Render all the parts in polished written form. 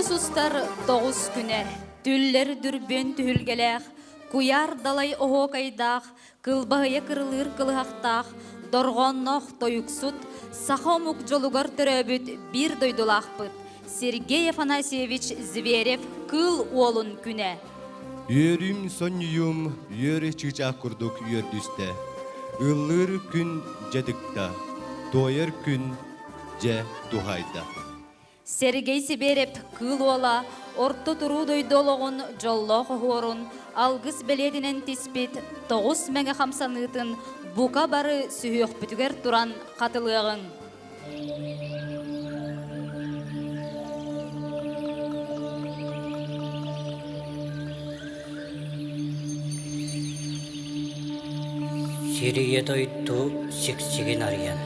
Тоғыз ұстар тоғыз күне, түллер дүрбен түхілгелек, куяр далай оғо кайдақ, кылбағыя кырылыр кылғақтақ, дорғоннох тойуксут, сахомук жолугар төрөбіт бір дойдулақпыт. Сергей Афанасьевич Зверев кыл олын күне. Үйерім сонюым, үйері чықчақ күрдік үйердісті. Үллыр күн жадықта, тойыр күн же тухайда. Сергей Сибереп кыл ола, орто туру дойдолоғын жоллоқ орын, алгыс беледінен тиспет, 9 мәңі қамсанытын, бука бары сүйек бүтігер туран қатылығын. Сирие дойту сексеген ариян.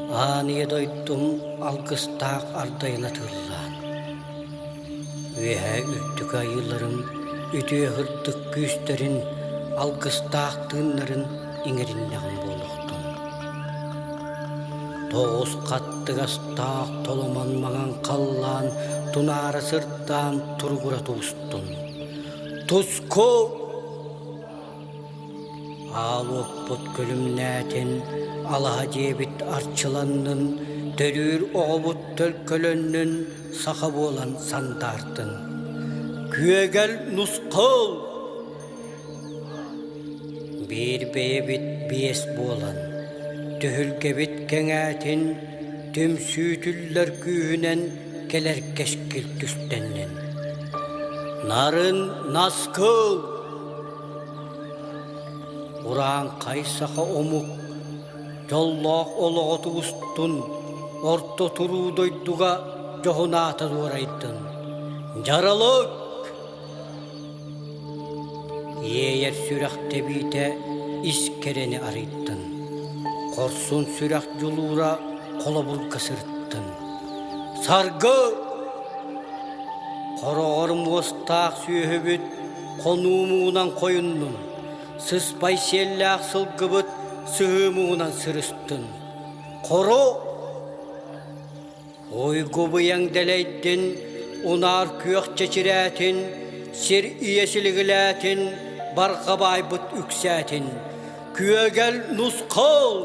Аныя дойтум алгыстақ ардайына тыллан. Веһә үттік айыларым, үтө хырттық күстерін, алгыстақ тыннарын иңеріннәғын болуқтым. Тоғыз қаттық астақ толоман маған қаллан, тунары сырттан тұрғыра туыстым. Туско! Ал оппут көлімнәтін, алаға дебіт арчыланның, төрір оғыбыт төлкөлөннің, сақа болан сандартын. Күегел нұсқыл! Bir бейбіт бес болан, түхілгебіт кәңәтін, түм сүйтіллер күйінен келер кешкіл түстеннен. Нарын насқыл! Уран қайсақа омук, жоллоқ олоғыты ұстын, орто тұру дойдуға жоғыната дұрайдын. Жаралык! Ейер сүрақ тебейте искерені арайдын. Қорсын сүрақ жолура қолабыл кысырттын. Саргы! Қорағырым остақ сүйебет қонуымуынан қойынным. Сыспай селләқ сылғыбыт сүйімуынан сырыстын. Қоро! Ойғы бұяң дәлейдін, ұнар күйіқ чечірәтін, сер иесілігіләтін, барғабай бұт үксәтін. Күйегел нұсқыл!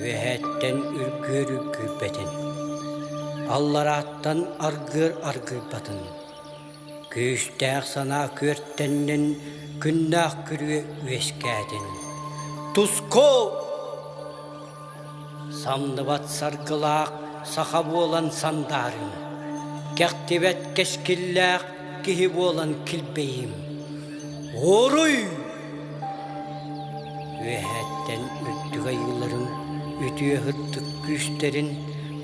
Вәхәттен үргөрі күпбәтін. Аллараттан арғыр батын. Күштәқ сана көрттеннен күннақ күрі өскәдін. Туско! Самдыбат сарғылақ сақа болан сандарын. Кәқтебет кешкілләқ кихи болан кілбейім. Оруй! Вәхәттен өттіға йылырым, өтіе ғырттық күштерін,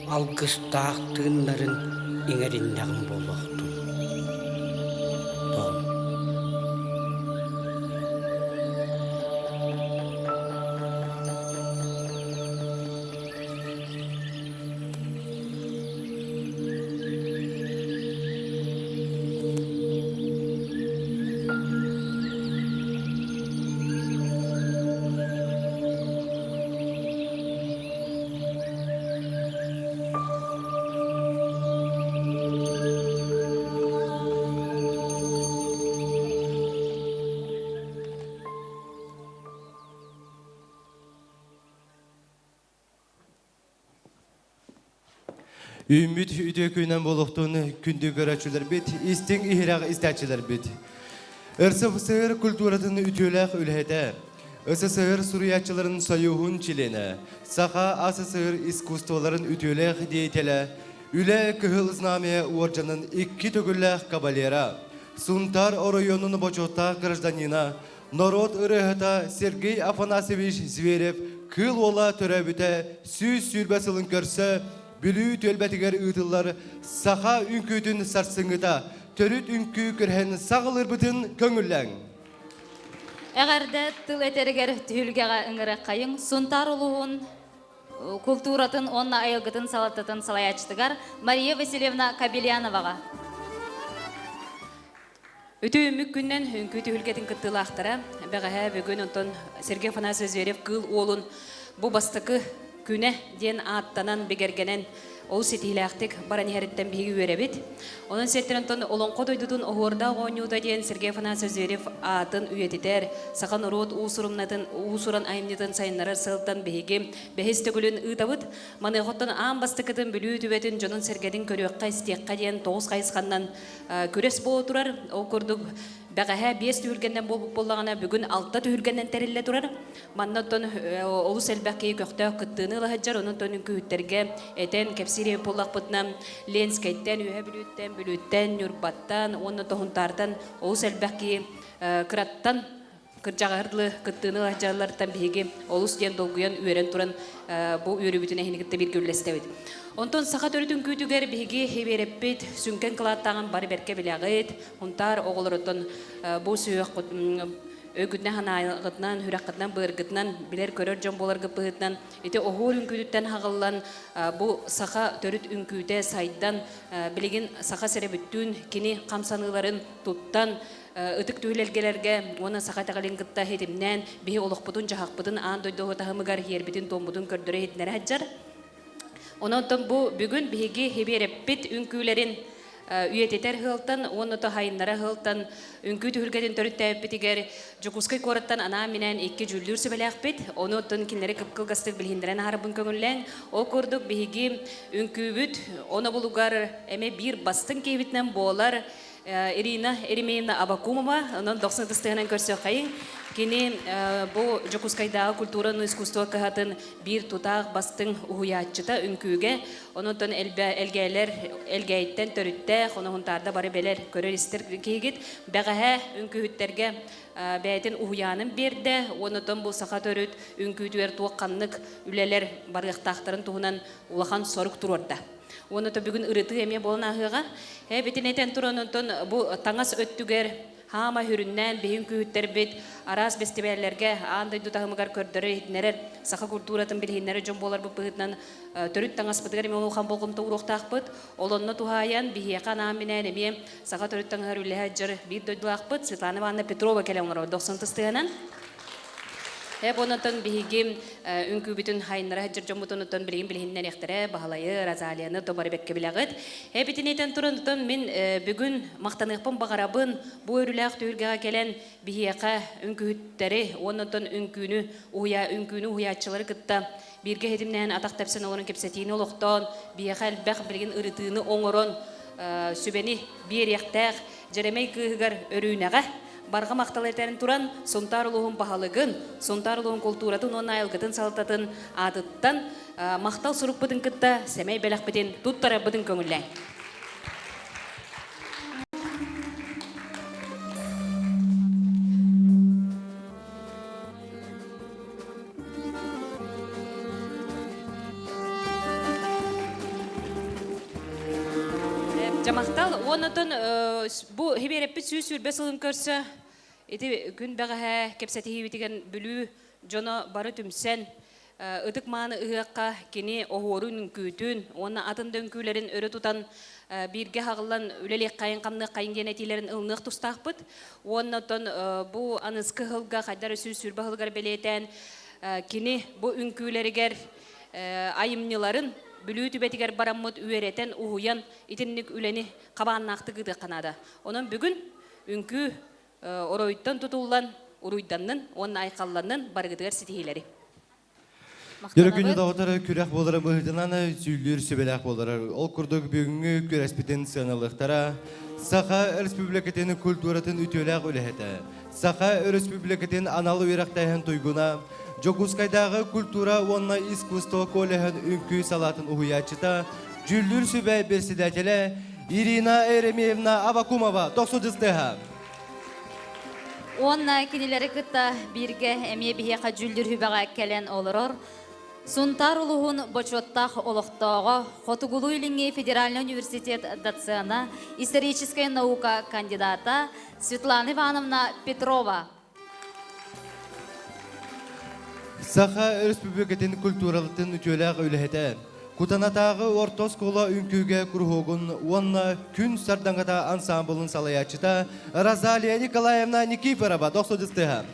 алғыстақ тыңнарын еңеріннәғым болуқтым. Үміт үйде күйінен болуқтың күнді көрәтшілер бет, істің ихирағы істәтшілер бет. РСФСР культуратын үтіләқ үлхеті, СССР сұриятшыларын сайуғын чилені, сақа АССР искусстволарын үтіләқ дейтелі, үлі күхіл знамия оржанын 2 түгіләқ кабалера, Сунтар районының бочота гражданина, народ ұрығыта Сергей Афанасьевич Зверев кыл ола төрәбіті сүз сүрбәсілін көрсі, Бүлі төлбәтігер ұйтылар сақа үнкүйдің сарсыңыта, төріт үнкі көрген сағылыр бұтын көңілләң. Әғәрді тыл әтергер түхілгеға үңірі қайың, Сунтар ұлығын культуратын онна айылғытын салаттатын салаячтығар Мария Васильевна Кабельяноваға. Өтө үмік күннен үнкі түхілгетін күттілақтыра, бәғәе бүгін онтон Сергей Афанасьевич Зверев кыл олын бұ бастықы күне ден аттанан бегергенен ол сетилактик баран хереттен биги үеребит. Онун сеттерен тон олонко дойдутун огорда огонюда диен Сергей Афанасьевич Зверев атын үетитер, сахан урут уусурумнатын уусуран айымнытын сайыннары сылтан биги бехистегүлүн ытабыт, маныготтон аан бастыкытын бүлүү түбетін жонун Сергедин көрүөкка истиекка диен 9 кайысканнан көрес боло турар. Ол көрдүк бәғәһә 5 түйілгенден болағана бүгін 6 түйілгенден тәрелі тұрар. Маннаттан олу сәлбәкке көқті күттіні лағаджар, оның төнін күйіттерге әтен кәпсире болақ бұтынан ленскайттен, үйе бүліттен, нүрбаттан, оны тоғынтардан олу сәлбәкке қыраттан кыржағарлы күттіні лағаджарлардан бейге олу стен долгуян үйерен тұран бұл үйері бүтін әхінігітті бір көрлестәуід. Онтон сақа төрүтүн күйтүгер биги хебереппит сүнкен кылаттаган бары берке билягыт. Онтар оголоротон бу сүйөк өгүднө ханайгытнан, хүракытнан, быргытнан билер көрөр жон болар гыпытнан, эте огор үңкүтүттен хагыллан бу сақа төрүт үңкүтө сайдан билигин сақа серебүттүн кини камсаныларын туттан ытык түйлелгелерге оны сақа тагылын гытта хетимнен бии олокпутун жахакпутун аан дойдого тахымыгар хербитин томбутун көрдөрө хетнер хаджар. Онотон бу бүгүн биги хебереппит үңкүлерин үйететер хылтан, оното хайыннара хылтан үңкү түһүлгедин төрүттәппитигер жукускай кораттан ана менен 2 жүлдүр сөбеләкпит. Онотон кинлери кыпкылгастык билһиндерен харбын көңүлләң. О көрдүк биги үңкүбүт, оны булугар эме бир бастын кебитнен болар. Ирина Еремеевна Абакумова, онон 90-тыстыгынан көрсөк кайын. Кини бу Жокускайдагы культураны искусство кахатын бир тутак бастың уятчыта үңкүгө, онотон элгейлер элгейттен төрүттө, онунтарда бары белер көрөр истер кийгит, бәгәһә үңкүттерге бәйтен уянын берде, онотон бу сака төрүт үңкүтүер туакканнык үлелер барыктактарын туһунан улахан сорук турорда. Оны то бүгін ырыты эме болын ахыға. Бетінетен тұранынтын бұл таңас өттігер хама хүріннен бейін күйіттер бет арас бестеберлерге андай дұтағымығар көрдірі етінерер сақа культуратын білгенлері жон болар бұл бұғытнан түріт таңас бұдығар еме олған болғымты ұрықтақ бұд. Олонны туғайан бейеқан аминен еме сақа түріт таңар үлі жыр бір дойдылақ бұд. Светлана Ивановна Петрова келе оңыр 90-тыстығынан. Онотон биһиги үңкүбүтүн хайнара жыржомутунутон билигин билһиннен эхтере бахалайы Розалияны тобары бекке билегит. Битинетен турунтон мен бүгүн мактаныппын багарабын бу өрүләк түйүлгәгә келен биһиякка үңкүттәре онотон үңкүнү уячылары кытта бирге хедимнен атак тапсын оларын кепсетини олоктон биһиякка элбәк билигин ырытыны оңорон сүбени бир яктак Жеремей кыгар өрүнәгә барга мактал этерин туран сонтар улугун баһалыгын, сонтар улугун культуратын он айылгытын салтатын адыттан мактал сурукпутун кытта семей белекпитин туттарабытын көңүлләй. Жамақтал, онытын бұл хебереппі сүйсүрбе сылын көрсі, еті күн бәғі кепсәті хебетеген бүлі жоны бары түмсен, ұтық маңы ұғаққа кені оғырын үңкүтін, оны атынды үңкүлерін өрі тұтан бірге хағылан үлелек қайын қамны қайын генетилерін ұлнық тұстақ бұд. Онытын бұл анысқы ғылға қайдар сүйсүрбе ғылғар белетен кені бұл үңкүлерігер айымныларын бүлүү түбетигер бараммыт үйеретен уһуян итинник үлени кабааннаакты кыды канада. Онон бүгүн үңкү оройттан тутуллан уруйданнын, онна айкалланнын баргыдыгар ситихилери. Йөрөкүнү дагытары күрәк болары быһытынан сүйлүр сөбеләк болары. Ол курдук бүгүнгү көрәспетен сыналыктара Саха Республикатын культуратын үтөләк үләһәтә. Саха Республикатын аналы уйрактайын туйгуна Жокускайдагы культура онна искусство колеһен үңкү салатын уһуячыта жүлдүр сүбәй председателе Ирина Еремеевна Абакумова 90-тыга. Онна кинилери кытта бирге эмие биһиэка жүлдүр хүбэҕэ келен олорор. Сунтар улуһун бочоттах олохтоого Хотугулу илиңи Федеральный университет доцена историческая наука кандидата Светлана Ивановна Петрова. Саха Республикатын культуралытын үтөләк үләһәтә. Кутанатагы ортос кола үңкүгә курһогун онна күн сардаңгата ансамблын салаячыта Розалия Николаевна Никифорова 90-тыга.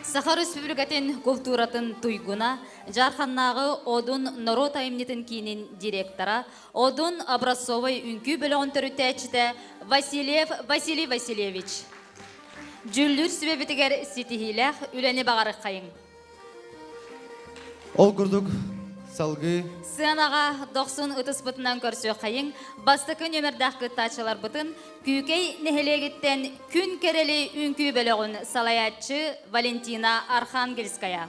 Сахар Республикатын культуратын туйгуна, Жарханнағы Одун Норо таймнетін кейінен директора, Одун образцовой үнкі бөлігін түрітәчіті Васильев Василий Васильевич. Жүллүр сүбебітігер сетихилях үләне бағарық қайын. Ол күрдік салғы Сыанаға 90 ұтыс бұтынан көрсі қайын, бастықы нөмірдаққы тачылар бұтын, күйкей нехелегіттен күн керелі үнкі бөлігін салаятчы Валентина Архангельская.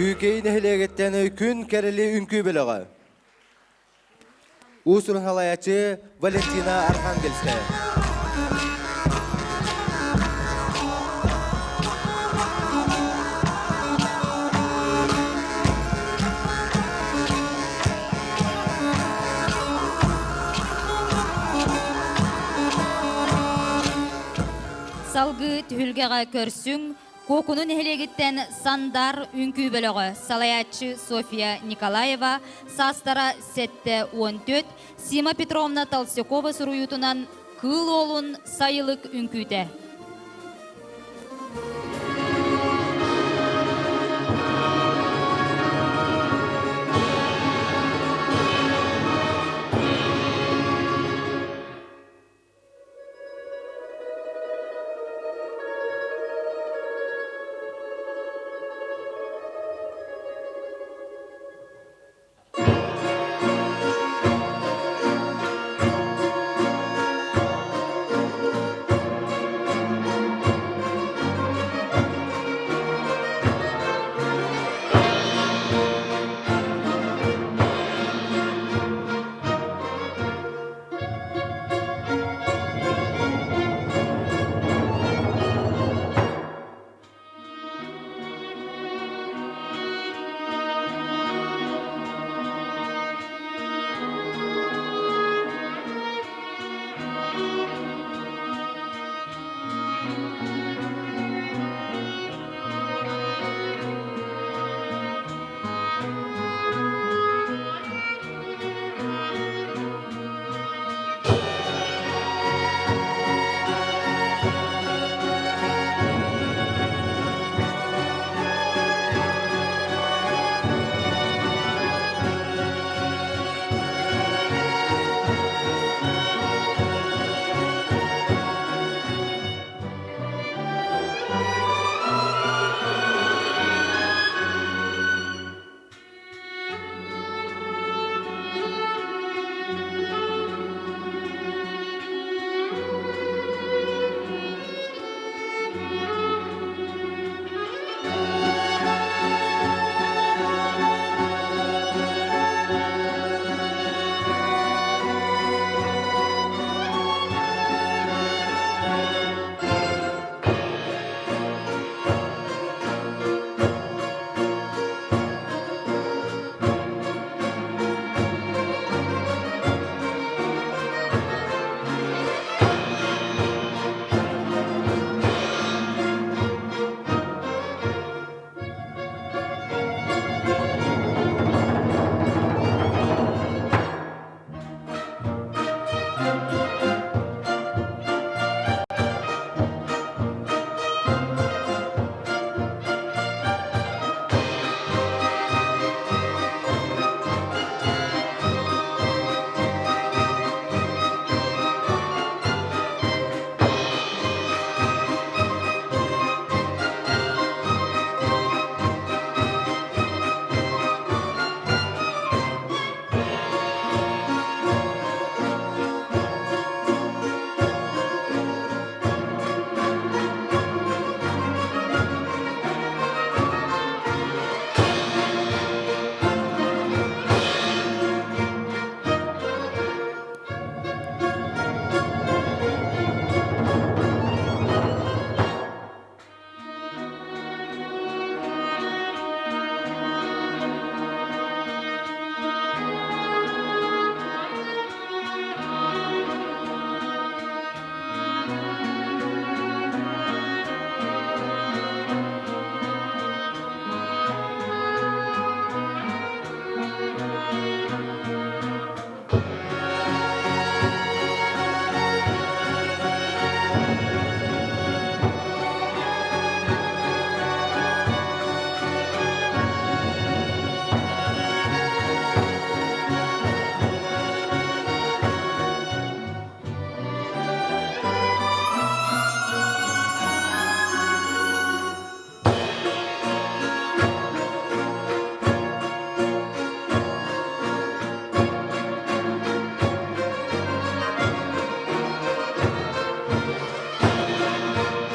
Kükeyini hilegetten kün kereli ünkü belaga. Усурун халаячы Валентина Архангельская. Салгы түһүлгэҕэ көрсүң, кокунун эхелегиттен сандар үңкүү бөлөгө салаячы Софья Николаева, састара сетте 14, Сима Петровна Толстякова суруютунан кыл олун сайылык үңкүүтэ.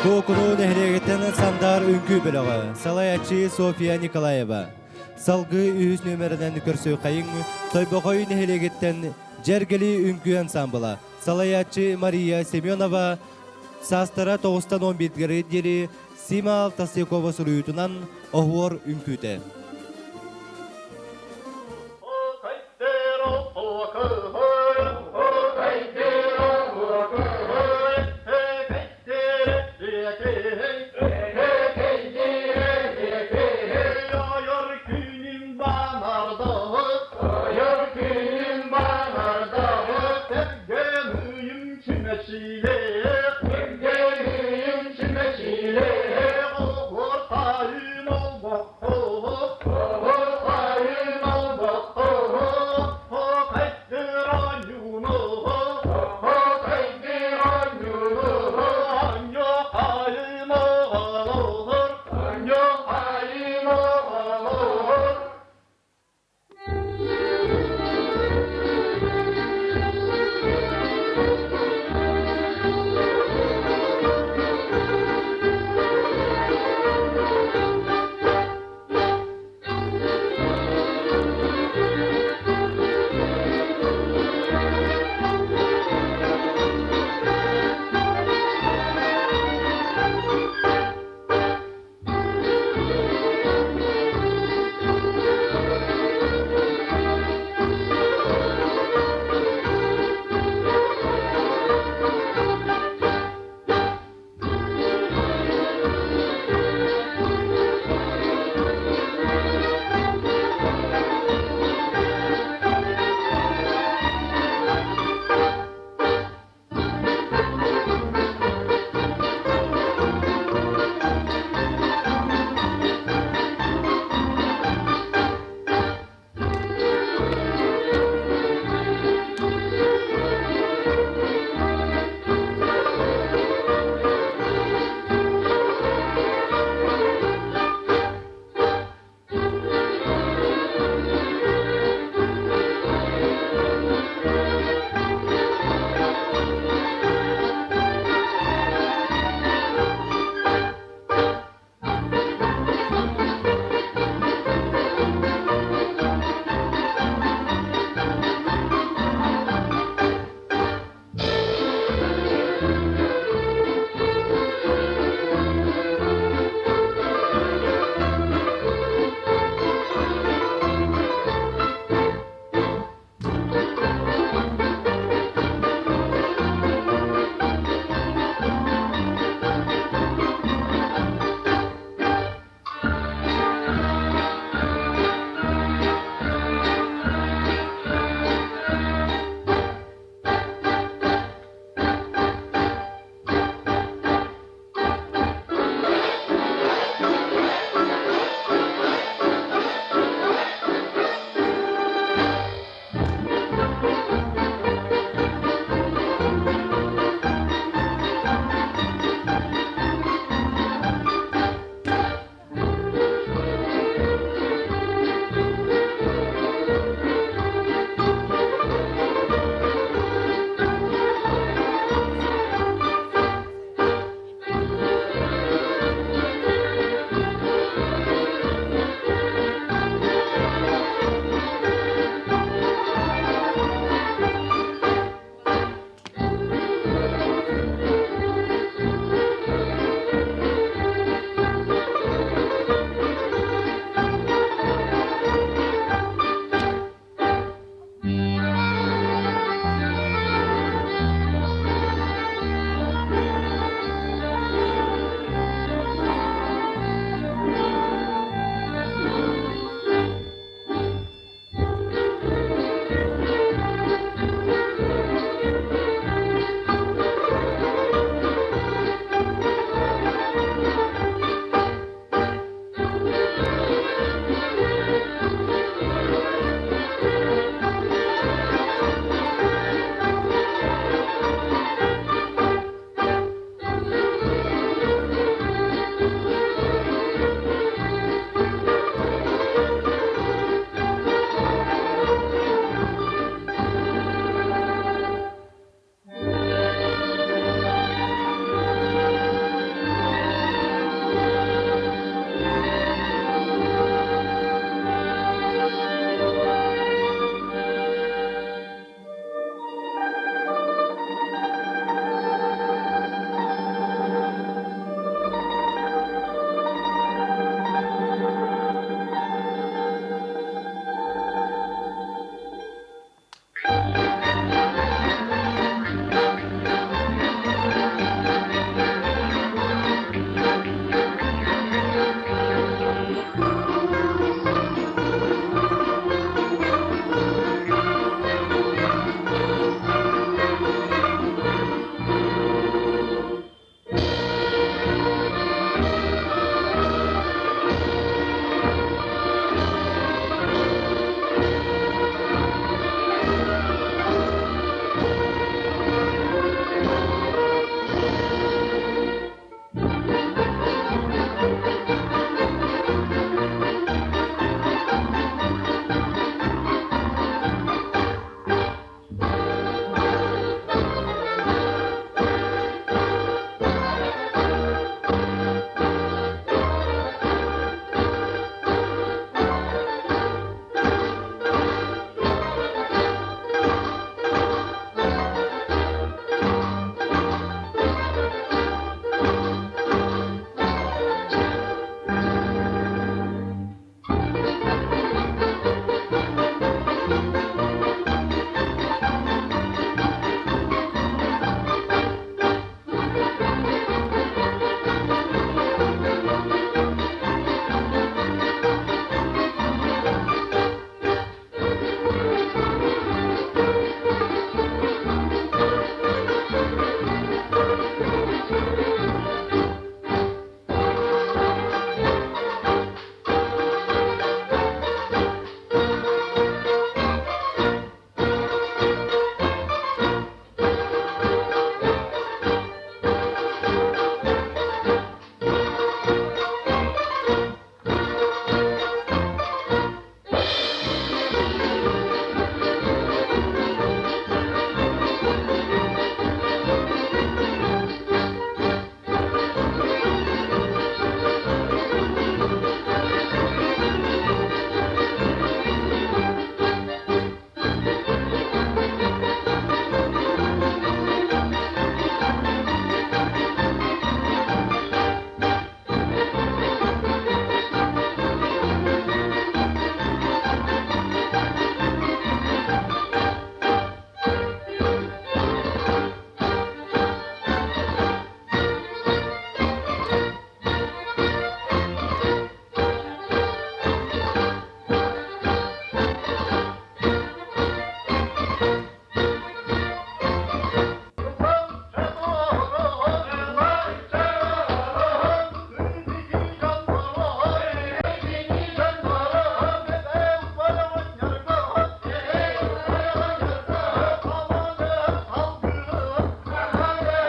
Kokunu nehriyegitten sandar ünkü bölüğü, salayatçı Sofia Nikolaeva. Salgı ühüs nömerinden körsü kayın, Toybokoy nehriyegitten Жергели үңкү ансамбла, салаятчы Мария Семенова, састара 9-11 дери Сима Тасекова суруютунан оғуор үңкүте.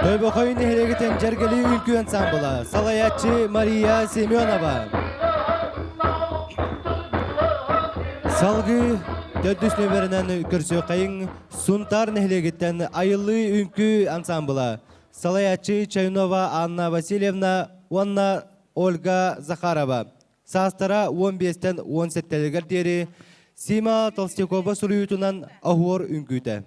Toybokay'ın hareketen Cergeli Ülkü Ansambla, salayatçı Maria Semyonova. Salgı Dördüs nöberinden Körsökay'ın Suntar hareketen Ayıllı Ülkü Ansambla, salayatçı Çayınova Anna Vasilyevna, Vanna Olga Zakharova. Sastara 15'ten 17'ler deri Sima Tolstikova suruyutunan ahor ünküte.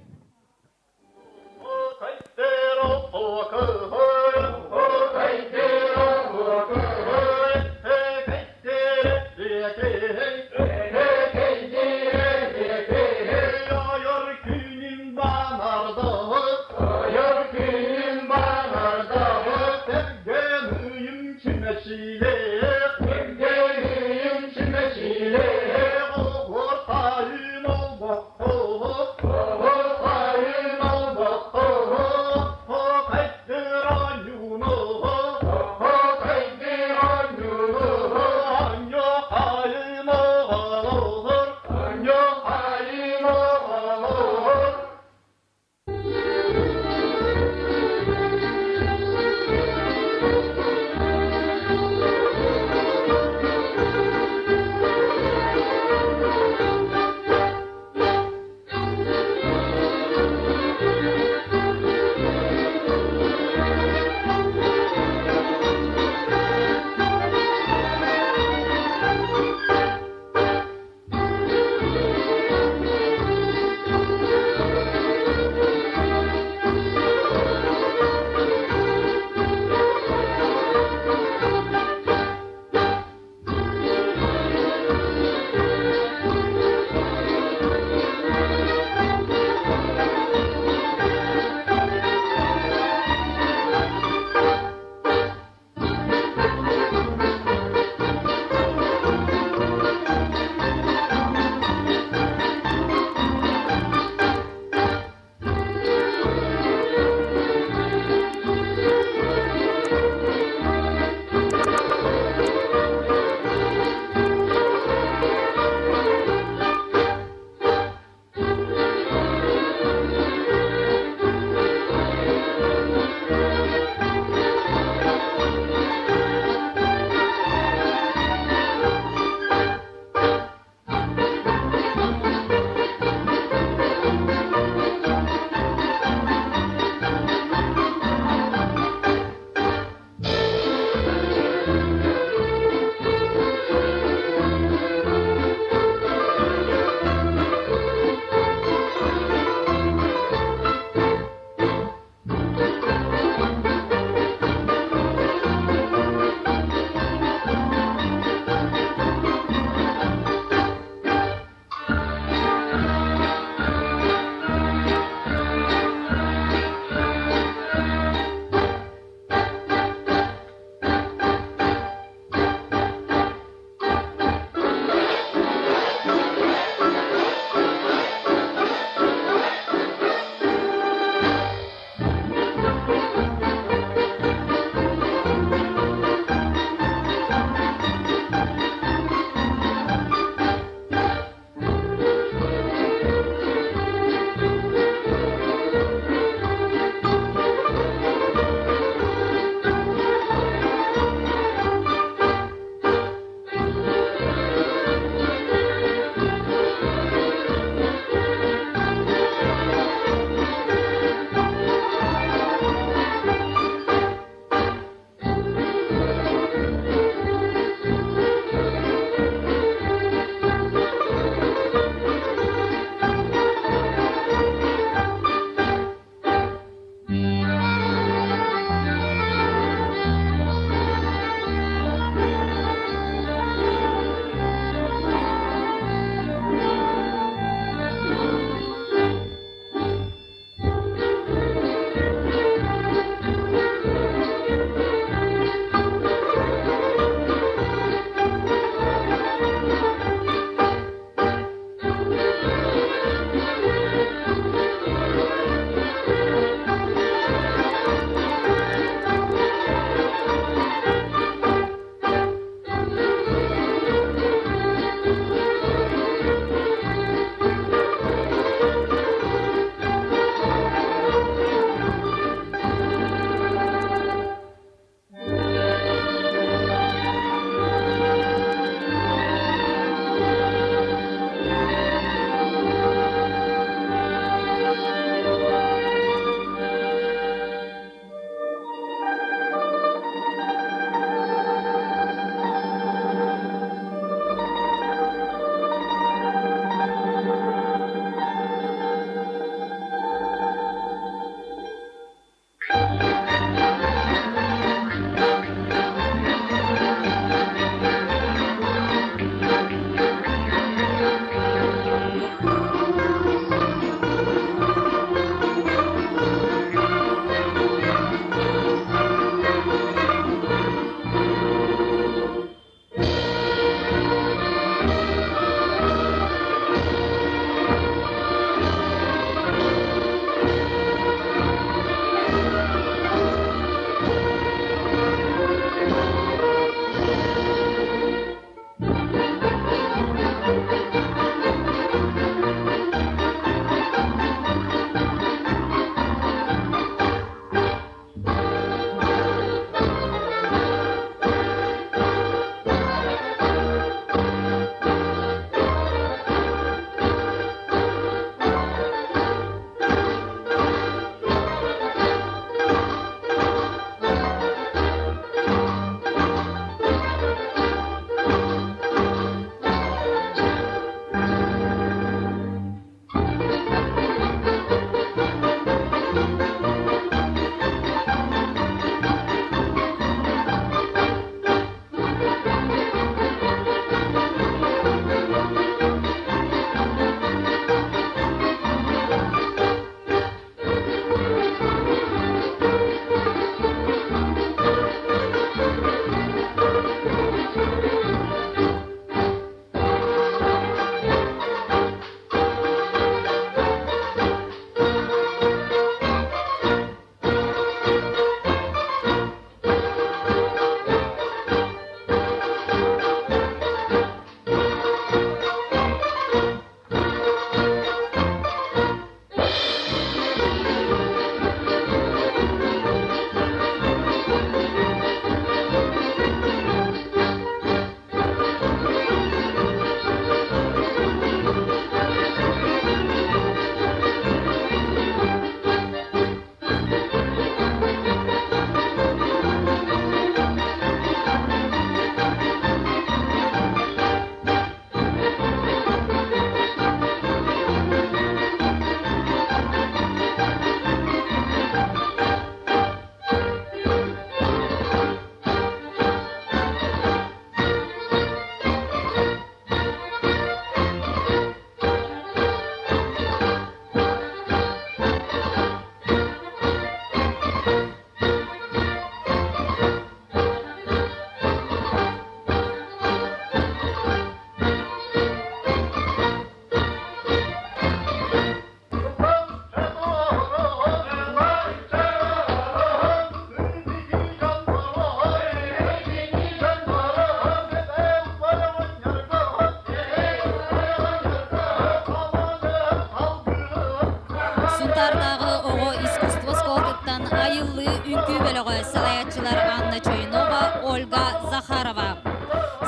ыллы үнкүү бөлөгө салаятчылар Анна Чойнова, Ольга Захарова.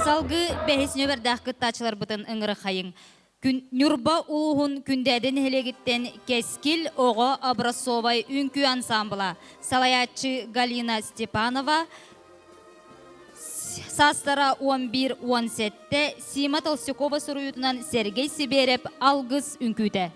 Салгы бәхесіне бердәқ кыттачылар бұтын ыңыры қайың. Нюрба улуғын күндәден хелегіттен Кескил оғы Образцовай үнкүү ансамбыла. Салаятчы Галина Степанова, Састара 11-17-те, Сима Толстякова сұруютынан Сергей Сибереп алғыз үнкүйді.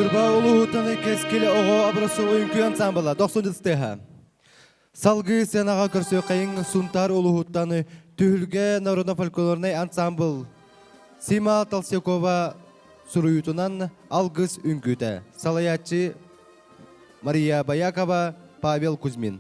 Үрба улуутаны кескілі оғы абрасы ойынкүй ансамбыла 90 стеха. Салгы сенаға көрсө қайын сунтар улуутаны түхілге народно-фольклорный ансамбл Сима Толстякова суруютунан алгыс үнкүйті. Салаятчы Мария Баякова, Павел Кузьмин.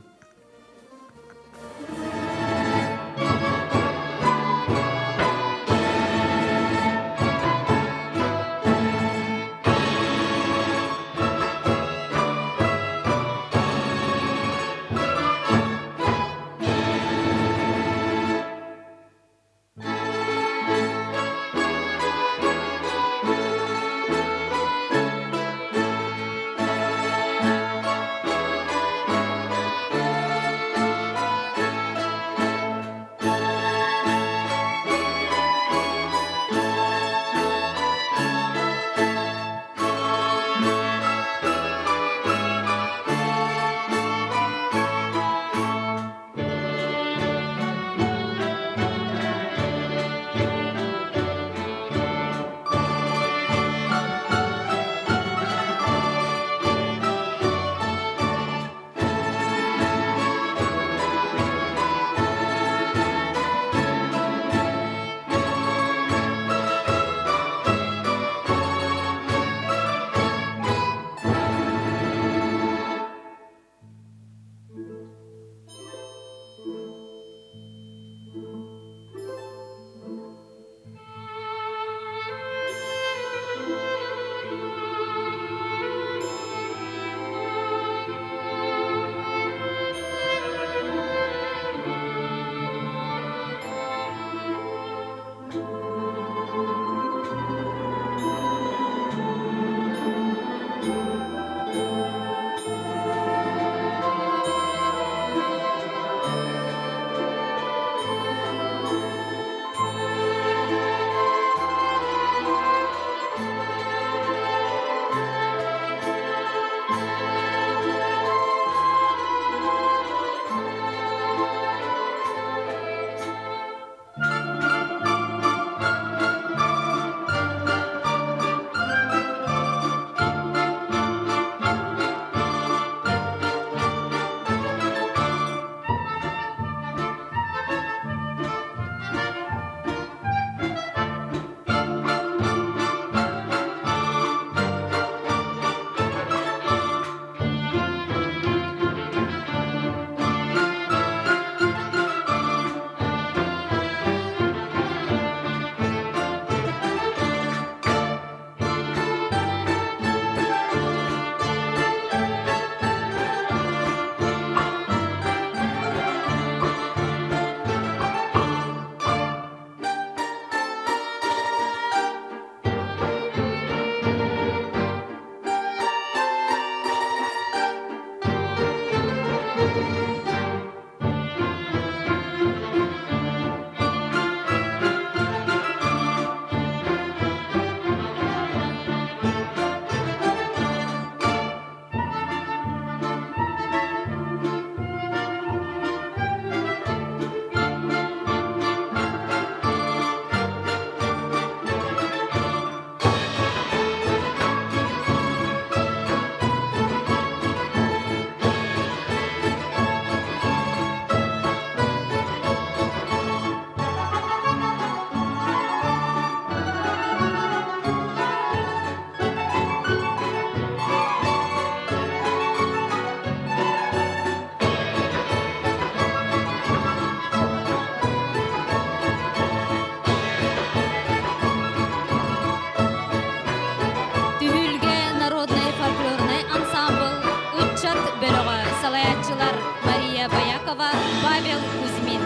Павел Кузьмин.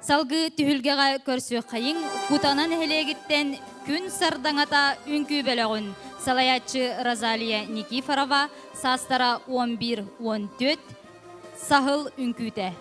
Салгы түхілгеға көрсі қайын, кутанан хелегіттен күн сардаңата үнкі бөлігін. Салаятчы Розалия Никифорова, састара 11-14, сахыл үнкүйті.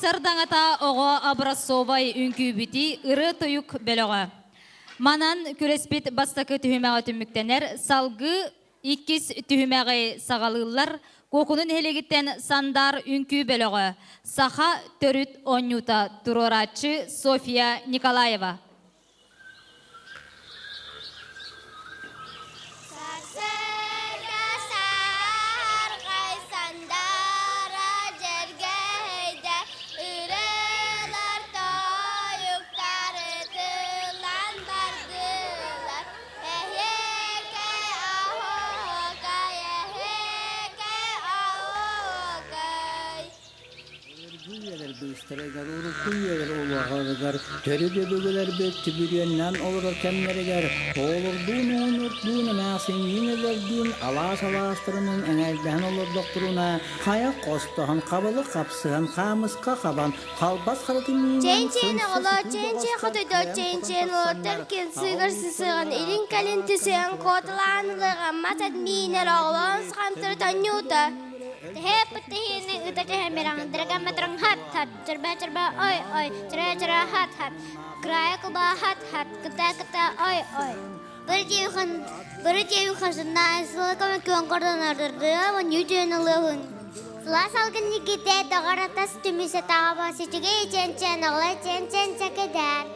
сардаңата оға образцовай үнкүбіті ыры тұйық бөлігі. Манан күреспет бастакы түхімәға түміктенер, салғы иккис түхімәға сағалылар, кокунун хелегиттен сандар үнкү бөлігі. Саха төрүт онюта туроратчы София Николаева. Törüdöbügeler böttü bürüyenden olur kemmereger. Olurduğun oynurduğun mäsinginelerdiğin alas-alastırının eňelden olur doktoruna. Kaya kostuhan, kabalı kapsıhan, kamıska kaban, kalbas kalıtın Çençen ola, çençen katıda çençen ola, Türkiye'nin sığır sısığın, ilin kalin tüsüğün, kotalanılığın, masad miner oğlan, sıkantırı tanyuta. Hep tehine ıda tehemirang, draga matrang hat hat, cerba oi oi, cerba hat hat, kraya kuba hat hat, kata oi oi. Berjauhan senang, selama kau koordinator menyusun lehun. Selasal kini kita dengar atas demi setawa si juga cen oleh cen sekedar.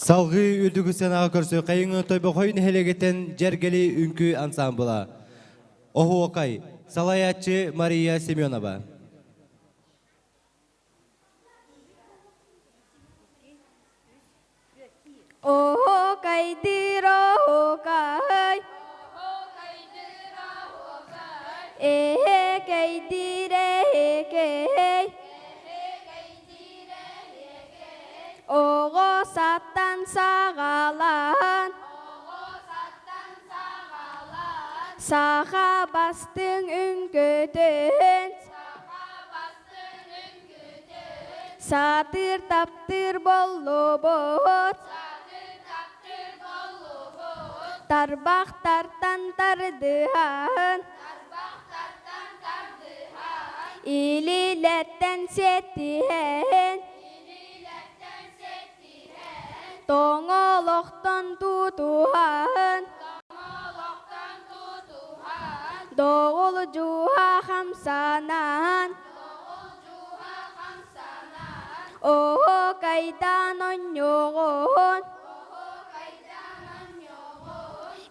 Салғы үлдігісен аға көрсі қайыңы тойбақойын хелегеттен жергелі үнкі ансамбыла. Оху оқай, салаятчы Мария Семенова. Охо кайдыр охокай. Эхе кайдыр эхекей. Ого саттан сағалан. Саха бастың үңкөтөн. Сатыр таптыр боллобот. Тарбақ тартан тардыхан. Илилеттен сеттиhen. Тоңолоқтон тутухан. Доғыл жуха хамсанан. О кайдан оньоғон.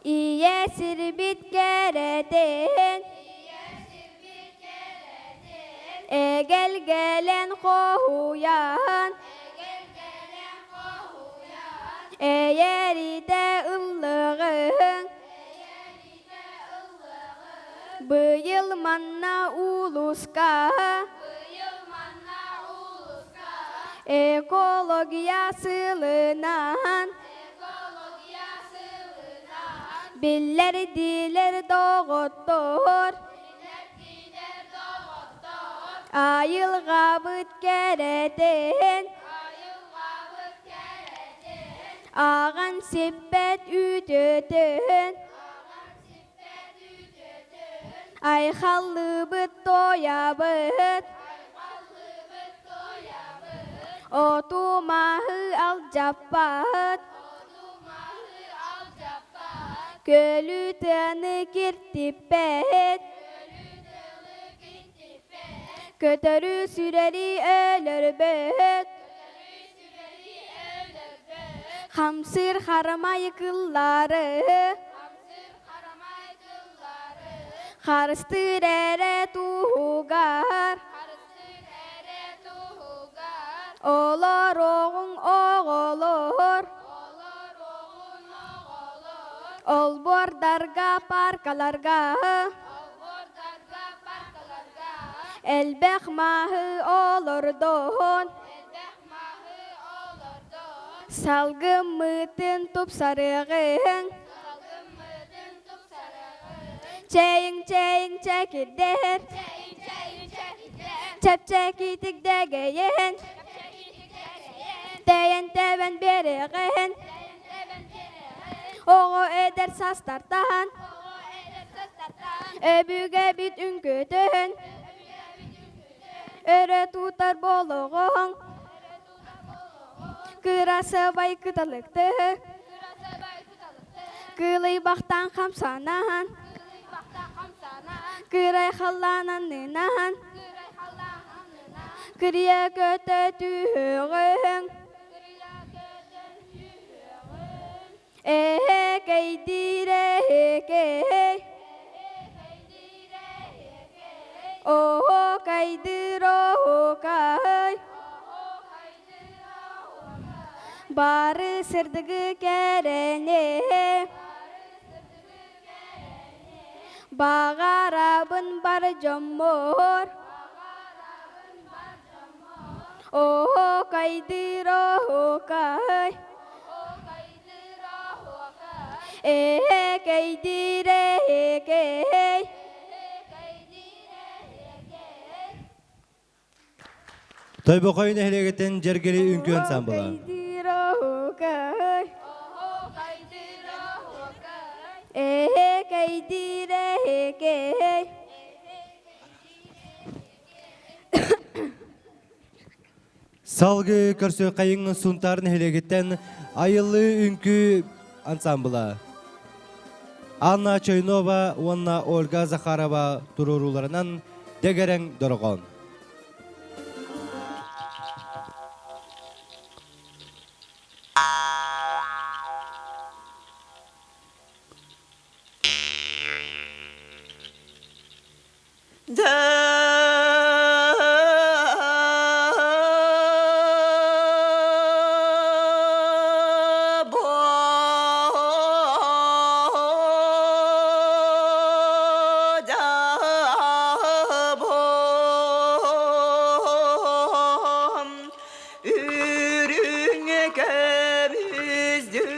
Ие сирбит кереден. Эгел гелен хохуян. Эйериде ыллығын. Быйыл манна улуска. Экология сылынан. Biller diler doğuttur. Ayılga büt kereden. Ağan sippet ütötün. Ay hallı büt doya büt. Otumahı al cappat. Gölüteni kirtipet. Kötörü süreri ölür bet. Hamsır harmay kılları. Karstır ere tuğgar. Olur oğun oğulur. Ol bordarga parkalarga. Elbek mahı olur don. Salgın mıtın tup sarığın. Çeyin çeyin çekirder. Çep çekitik degeyen. Deyen teven beriğin. Oğu eder sastartan. Öbüge bit ünkütün. Öre tutar boluğun. Kırası bay kıtalıktı. Kılay baktan kamsanan. Kıray hallananınan. Kırıya kötü tühüğün. Kaydire heke. Oh kaydiro hokay. Barı sırdıgı kerene. Bağarabın bar jomor. Oh kaydiro hokay. Kaydire heke. Toybokoyun helegetten jergeli ünkü ansambıla. Kaydiro hokay. Kaydire heke. Salgı körsü kayın suntarın helegetten ayıllı ünkü ansambıla. Anna Çoynova, Onna Olga Zakharova tururularından Degeren Dorgon. Ürüne kömüzdün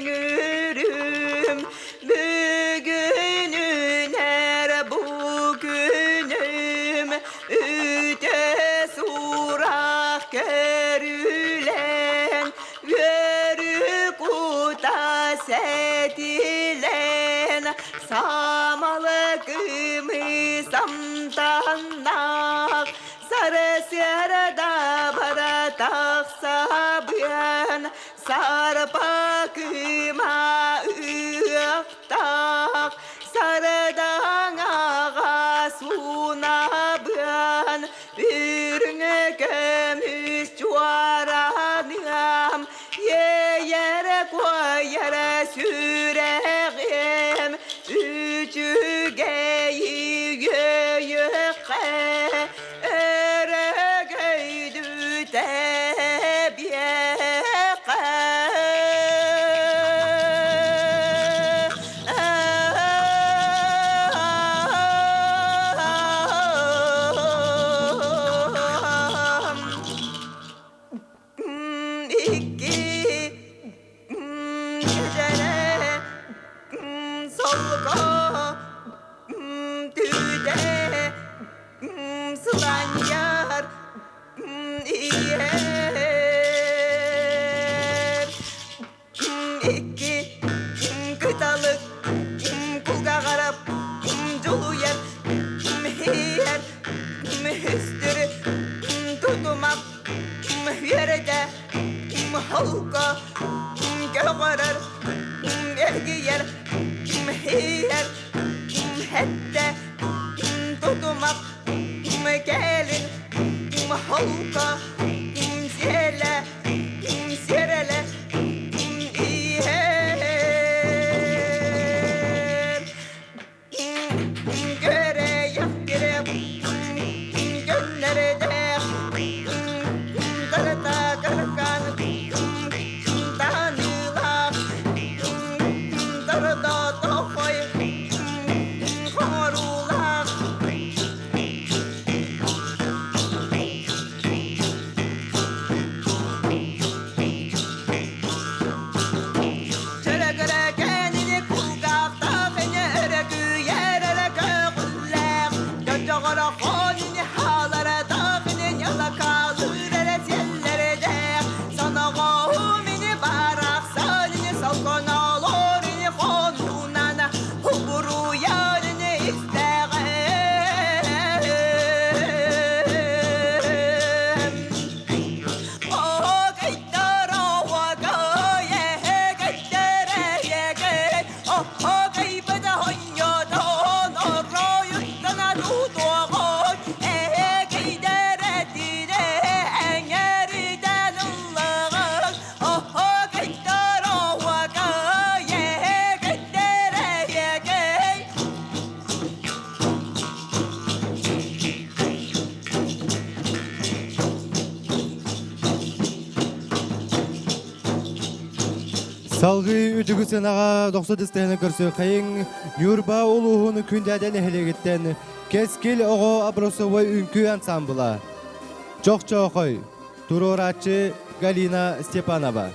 ürüm bugünün her bugünüm üte surak görülen yörük uta setilen samalı kımı samtanak sarı siyarada bara taksabiyen sarpa kıma ıktak sarıdan ağa sunabiyen ürüne kömüş çuvaranıyam yere koyere süreğim üçü geyi göğe ere göydü tebiye İki gecene solga tüde sılan yar iyer iki kıtalık kulga karap culu yer hiyer üstürü tutmak yerde halka göğerer ergiyer hiyer hette tutmak gelin halka sele serele iyer göre yakirep gönlerde karata karkan tanılar darada toy korular çerekere kendini kulgakta beni örgü yerere köküller götüğüre konini halara dağının yalakalı yerlerde sana gomini barak salini salkona lorini konunana huburu yarını isteğim o gaydara vagaye gaydara yege o gaybada honyodan arayutana tutuğun gaydara dire engeriden Allah'ın o gaydara vagaye gaydara yege Salgı ütügü senağa 90 istehine körsü kayın Yurba uluğunu kündeden ehelegitten Keskil oğu abrosovay ünkü ansambla Çok çok oy Turoratçı Galina Stepanova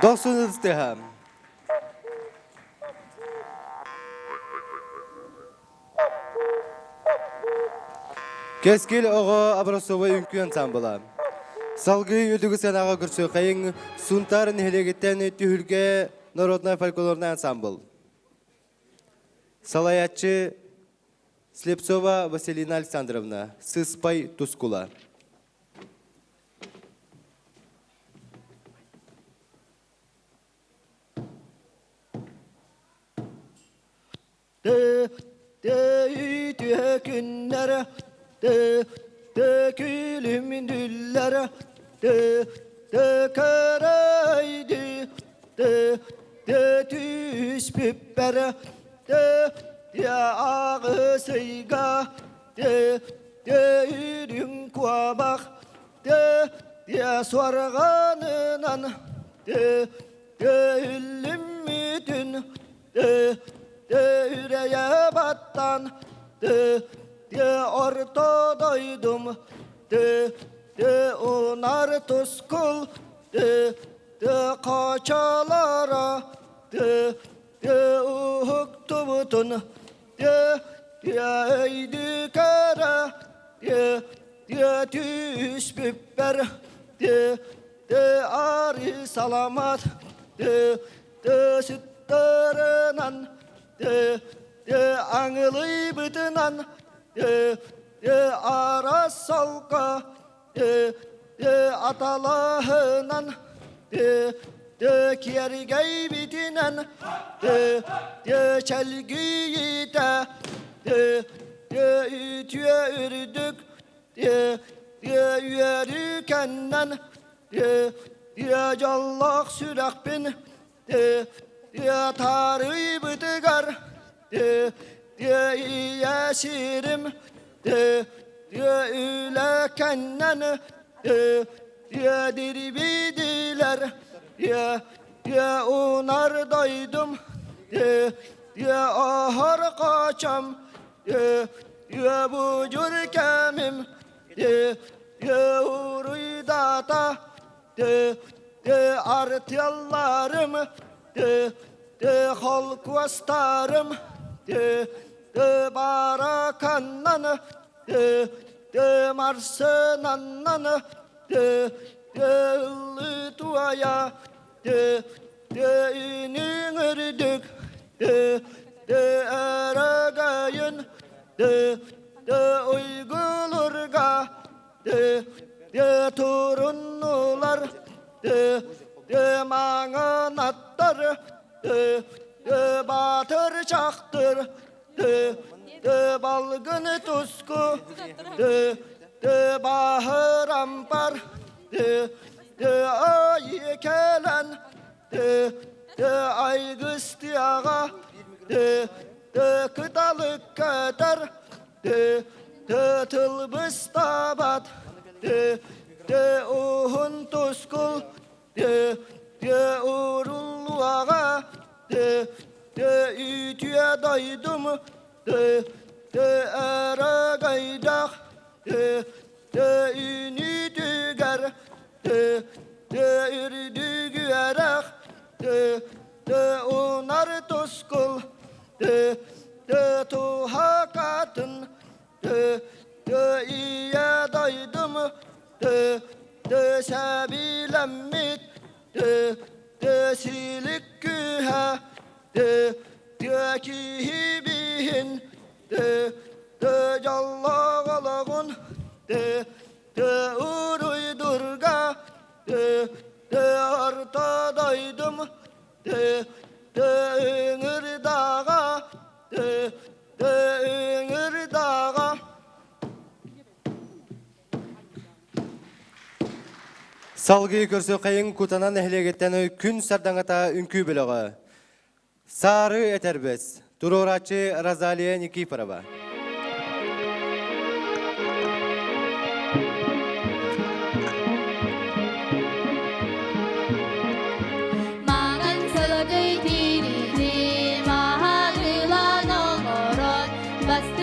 90 ızdiham. Keskil oğa Abrasova ünkü ansambıla. Salgı ödügü senağa kürsü kayın suntar nehlegetten tühülge Народная folklorna ansambl. Salayatçı Слепцова Василина Александровна, Сыспай Тускула. Ütüye günlere dökülüm düllere dökereydi tüs bippere ya ağısıyga yürün kuabak ya sorganınan üllüm müdün yüreğe battan ortadaydım unar tuskul kaçalara uhuktu butun eydi kere tüs biber ari salamat süttarınan ağlı bıdınan ara salka atalahınan kergey bitinen çelgiyi de ütüye ürdük yürükenden callak sürak bin tarih bıtıgar yaşirim ülekenden dirbidiler unardaydım ahar kaçam bucur kemim uruydata artiyallarım halk vastarım barakannan marsınannan ıllı tuaya ünün ördük eragayın uygulurga torunlar mağın attar batır çaktır balgın tusku bahır ampar ay kelen ay gıstiyağa kıtalık kadar tılbız tabat uhun tuskul urulluğa ütüye daydım eragaydak ünü tüger ürdügü erak unar tuskul tuha katın iye daydım sebilemmit silik gühe kihi bihin callağalağın uruydurga ortadaydım ıngır dağa ıngır dağa Salgı körsü kayın kutanan ehlegetten kün sardangata ünkü biloğa. Sarı eterbes. Duroraçı Razaliye Nikiforova. Mağın sılgı tirici, mahadılan olurun, bastı